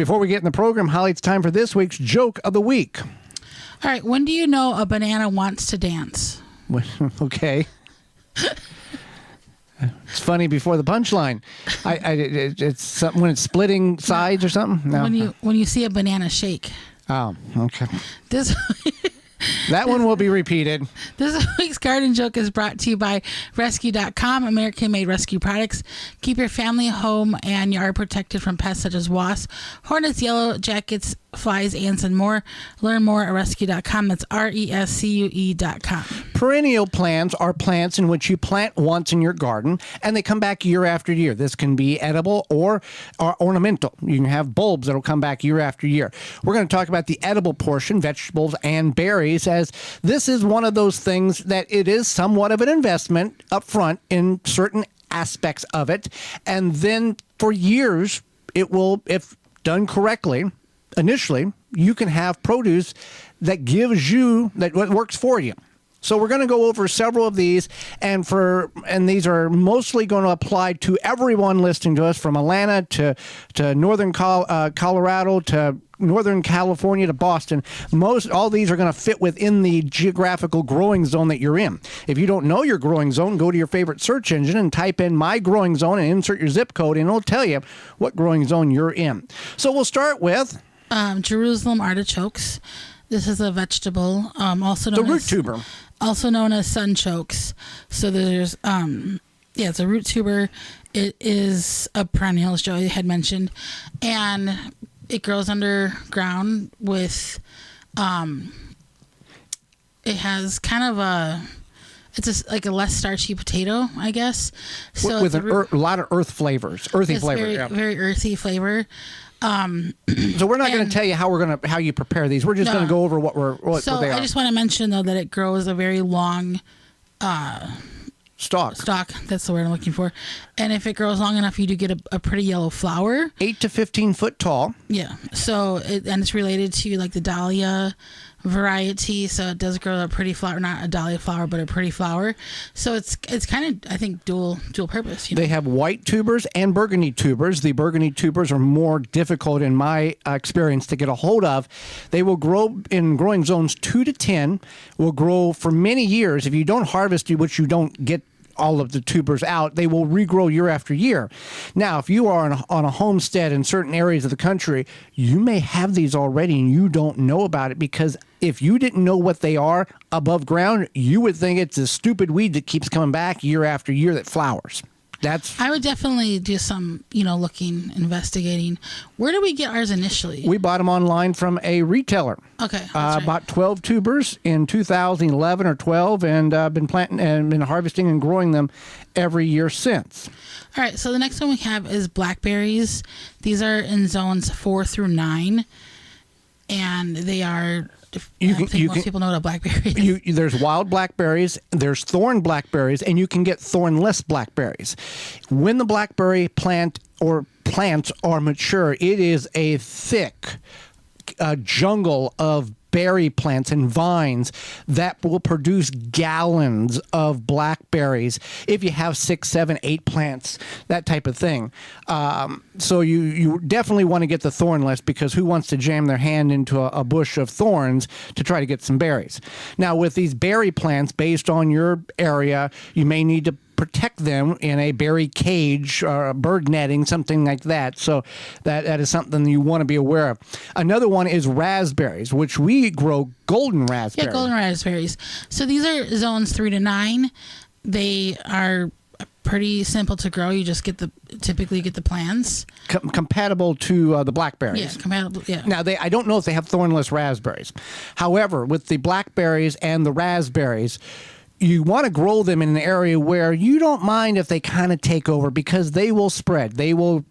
Before we get in the program, Holly, it's time for this week's Joke of the Week. All right. When do you know a banana wants to dance? Okay. It's funny before the punchline. It's something when it's splitting sides or something. No. When you see a banana shake. Oh, okay. This That one will be repeated. This week's garden joke is brought to you by Rescue.com, American-made rescue products. Keep your family, home, and yard protected from pests such as wasps, hornets, yellow jackets, flies, ants, and more. Learn more at Rescue.com. That's RESCUE.com. Perennial plants are plants in which you plant once in your garden, and they come back year after year. This can be edible or ornamental. You can have bulbs that will come back year after year. We're going to talk about the edible portion, vegetables and berries, as this is one of those things that it is somewhat of an investment up front in certain aspects of it. And then for years, it will, if done correctly, initially, you can have produce that gives you, that what works for you. So we're going to go over several of these, and these are mostly going to apply to everyone listening to us, from Atlanta to northern Colorado to Northern California to Boston. All these are going to fit within the geographical growing zone that you're in. If you don't know your growing zone, go to your favorite search engine and type in my growing zone and insert your zip code, and it'll tell you what growing zone you're in. So we'll start with Jerusalem artichokes. This is a vegetable, also known the root tuber. Also known as sunchokes. So there's, it's a root tuber. It is a perennial, as Joey had mentioned, and it grows underground with, it has kind of like a less starchy potato, I guess. So with a lot of earthy flavor. Very earthy flavor. So we're not going to tell you how you prepare these. We're just going to go over what they are. I just want to mention though that it grows a very long stalk. That's the word I'm looking for. And if it grows long enough, you do get a pretty yellow flower. 8 to 15 foot tall. Yeah. So it's related to like the dahlia variety. So it does grow a pretty flower, not a dahlia flower, but a pretty flower. So it's kind of, I think, dual purpose. They have white tubers and burgundy tubers. The burgundy tubers are more difficult in my experience to get a hold of. They will grow in growing zones 2 to 10, will grow for many years. If you don't harvest it, which you don't get all of the tubers out, they will regrow year after year. Now, if you are on a homestead in certain areas of the country, you may have these already and you don't know about it, because if you didn't know what they are above ground, you would think it's a stupid weed that keeps coming back year after year that flowers. I would definitely do some, looking, investigating. Where did we get ours initially? We bought them online from a retailer. Okay. Bought 12 tubers in 2011 or 12, and been planting and been harvesting and growing them every year since. All right. So the next one we have is blackberries. These are in zones 4 through 9, and they are. Most people know what a blackberry is. There's wild blackberries, there's thorn blackberries, and you can get thornless blackberries. When the blackberry plants are mature, it is a thick jungle of berry plants and vines that will produce gallons of blackberries if you have 6, 7, 8 plants, that type of thing. So you definitely want to get the thornless, because who wants to jam their hand into a bush of thorns to try to get some berries? Now, with these berry plants, based on your area, you may need to protect them in a berry cage or bird netting, something like that. So that is something you want to be aware of. Another one is raspberries, which we grow golden raspberries. Yeah, golden raspberries. So these are zones 3 to 9. They are pretty simple to grow. You just typically get the plants. Compatible to the blackberries. Yeah, compatible. Yeah. Now, I don't know if they have thornless raspberries. However, with the blackberries and the raspberries, you want to grow them in an area where you don't mind if they kind of take over, because they will spread. They will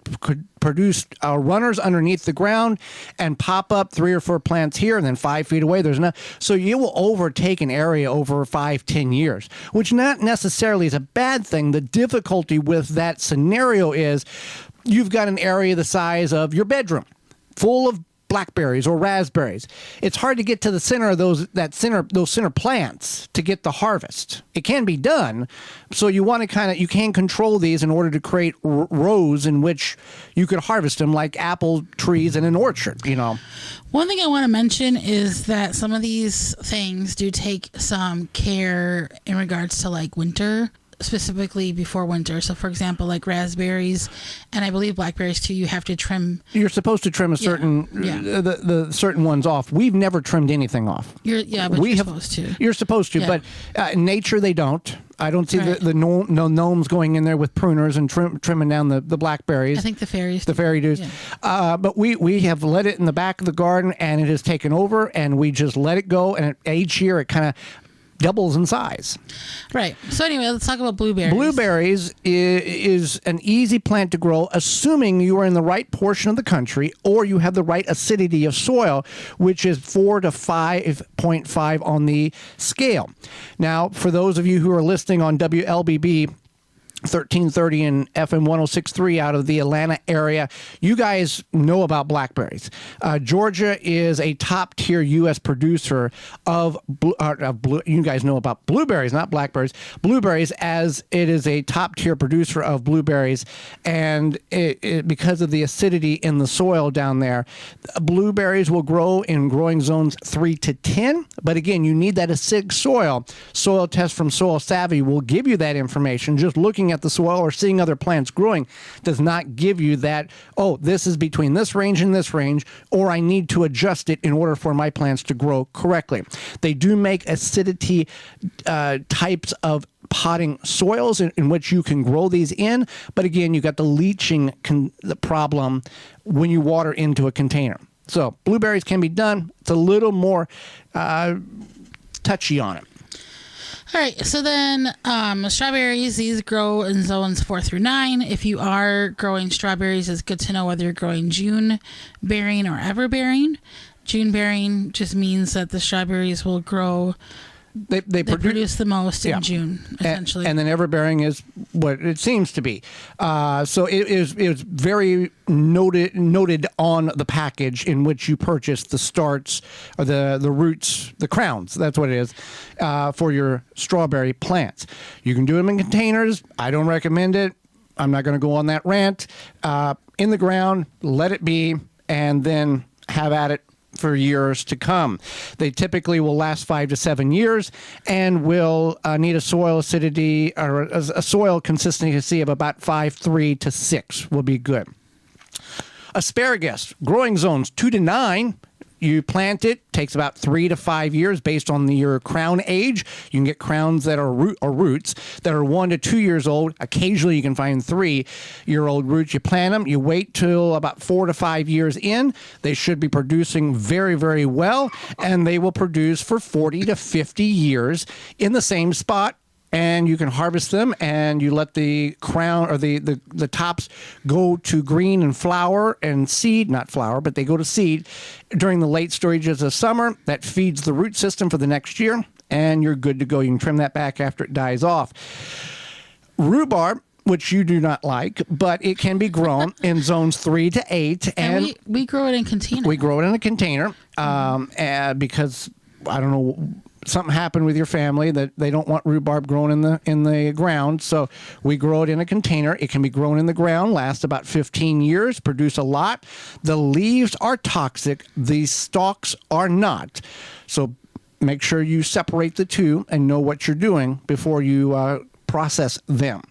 produce runners underneath the ground and pop up 3 or 4 plants here, and then 5 feet away there's enough. So you will overtake an area over 5, 10 years, which not necessarily is a bad thing. The difficulty with that scenario is you've got an area the size of your bedroom full of blackberries or raspberries. It's hard to get to the center of those center plants to get the harvest. It can be done, so you want to you can control these in order to create rows in which you could harvest them, like apple trees in an orchard. One thing I want to mention is that some of these things do take some care in regards to like winter, specifically before winter. So, for example, like raspberries and I believe blackberries too, you have to trim. You're supposed to trim a certain the certain ones off. We've never trimmed anything off. You're supposed to. You're supposed to, but in nature they don't. I don't see the gnomes going in there with pruners and trimming down the blackberries. I think the fairies. The fairy doos. Yeah. But we have let it in the back of the garden, and it has taken over, and we just let it go, and each year it kind of doubles in size. Right. So anyway, let's talk about blueberries. Blueberries is an easy plant to grow, assuming you are in the right portion of the country or you have the right acidity of soil, which is 4 to 5.5 on the scale. Now, for those of you who are listening on WLBB 1330 and FM 106.3 out of the Atlanta area, you guys know about blackberries. Georgia is a top tier U.S. producer of you guys know about blueberries, not blackberries. Blueberries, as it is a top tier producer of blueberries, and because of the acidity in the soil down there, blueberries will grow in growing zones 3 to 10. But again, you need that acidic soil. Soil test from Soil Savvy will give you that information. Just looking at the soil or seeing other plants growing does not give you that, this is between this range and this range, or I need to adjust it in order for my plants to grow correctly. They do make acidity types of potting soils in which you can grow these in, but again, you got the leaching the problem when you water into a container. So blueberries can be done. It's a little more touchy on it. All right, so then strawberries, these grow in zones 4 through 9. If you are growing strawberries, it's good to know whether you're growing June bearing or ever bearing. June bearing just means that the strawberries will grow. They produce the most in June, essentially. And then everbearing is what it seems to be. So it is very noted on the package in which you purchase the starts or the roots, the crowns. That's what it is for your strawberry plants. You can do them in containers. I don't recommend it. I'm not going to go on that rant. In the ground, let it be, and then have at it for years to come. They typically will last 5 to 7 years and will need a soil acidity or a soil consistency of about 5.3 to 6 will be good. Asparagus, growing zones 2 to 9. You plant it, takes about 3 to 5 years based on your crown age. You can get crowns that are roots that are 1 to 2 years old. Occasionally you can find 3-year-old roots. You plant them, you wait till about 4 to 5 years in. They should be producing very, very well, and they will produce for 40 to 50 years in the same spot. And you can harvest them, and you let the crown or the tops go to green and flower and seed, not flower, but they go to seed during the late stages of summer. That feeds the root system for the next year, and you're good to go. You can trim that back after it dies off. Rhubarb, which you do not like, but it can be grown in zones 3 to 8. And we grow it in container. We grow it in a container because, I don't know, something happened with your family that they don't want rhubarb grown in the ground, so we grow it in a container. It can be grown in the ground, last about 15 years, produce a lot. The leaves are toxic. The stalks are not. So make sure you separate the two and know what you're doing before you process them.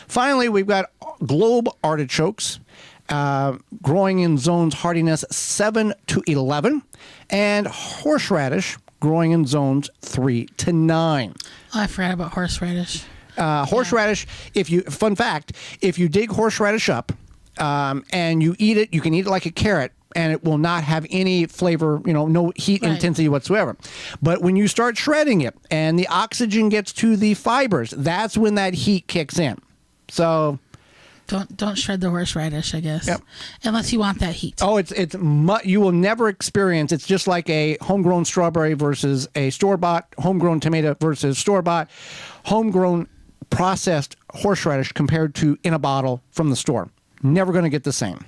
Finally, we've got globe artichokes. Growing in zones hardiness 7 to 11, and horseradish growing in zones 3 to 9. Oh, I forgot about horseradish. Horseradish, fun fact, if you dig horseradish up and you eat it, you can eat it like a carrot, and it will not have any flavor, no heat intensity whatsoever. But when you start shredding it and the oxygen gets to the fibers, that's when that heat kicks in. So Don't shred the horseradish, I guess. Yep. Unless you want that heat. Oh, you will never experience. It's just like a homegrown strawberry versus a store-bought, homegrown tomato versus store-bought, homegrown processed horseradish compared to in a bottle from the store. Never going to get the same.